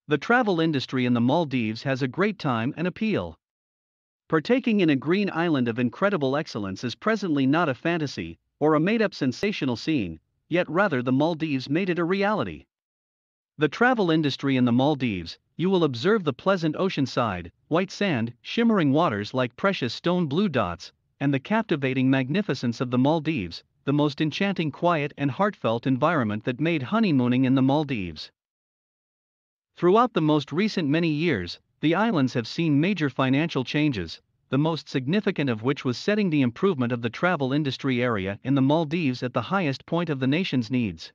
The travel industry in the Maldives has a great time and appeal. Partaking in a green island of incredible excellence is presently not a fantasy or a made-up sensational scene, yet rather the Maldives made it a reality. The travel industry in the Maldives, you will observe the pleasant oceanside, white sand, shimmering waters like precious stone blue dots, and the captivating magnificence of the Maldives, the most enchanting quiet and heartfelt environment that made honeymooning in the Maldives. Throughout the most recent many years, the islands have seen major financial changes, the most significant of which was setting the improvement of the travel industry area in the Maldives at the highest point of the nation's needs.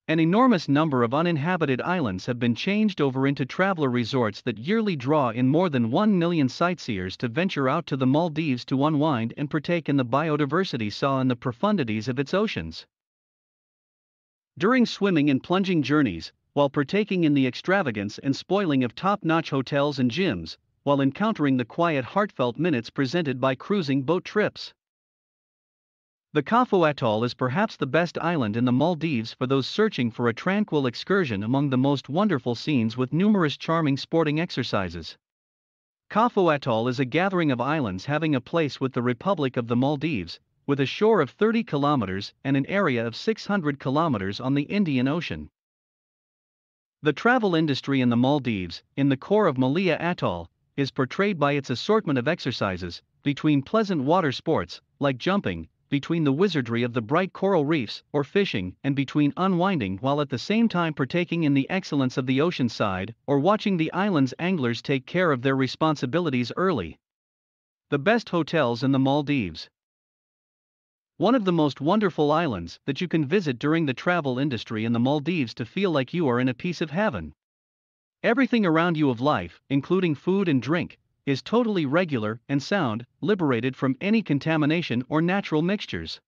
An enormous number of uninhabited islands have been changed over into traveler resorts that yearly draw in more than 1 million sightseers to venture out to the Maldives to unwind and partake in the biodiversity saw in the profundities of its oceans. During swimming and plunging journeys, while partaking in the extravagance and spoiling of top-notch hotels and gyms, while encountering the quiet heartfelt minutes presented by cruising boat trips. The Kafue Atoll is perhaps the best island in the Maldives for those searching for a tranquil excursion among the most wonderful scenes with numerous charming sporting exercises. Kafue Atoll is a gathering of islands having a place with the Republic of the Maldives, with a shore of 30 kilometers and an area of 600 kilometers on the Indian Ocean. The travel industry in the Maldives, in the core of Malaya Atoll, is portrayed by its assortment of exercises, between pleasant water sports, like jumping, between the wizardry of the bright coral reefs or fishing, and between unwinding while at the same time partaking in the excellence of the ocean side, or watching the island's anglers take care of their responsibilities early. The best hotels in the Maldives. One of the most wonderful islands that you can visit during the travel industry in the Maldives to feel like you are in a piece of heaven. Everything around you of life, including food and drink, is totally regular and sound, liberated from any contamination or natural mixtures.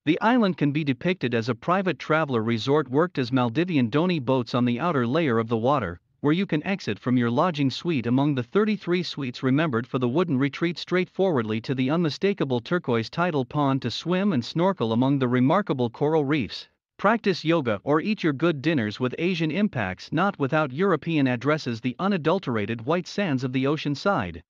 The island can be depicted as a private traveler resort worked as Maldivian dhoni boats on the outer layer of the water, where you can exit from your lodging suite among the 33 suites remembered for the wooden retreat straightforwardly to the unmistakable turquoise tidal pond to swim and snorkel among the remarkable coral reefs, practice yoga or eat your good dinners with Asian impacts not without European addresses the unadulterated white sands of the ocean side.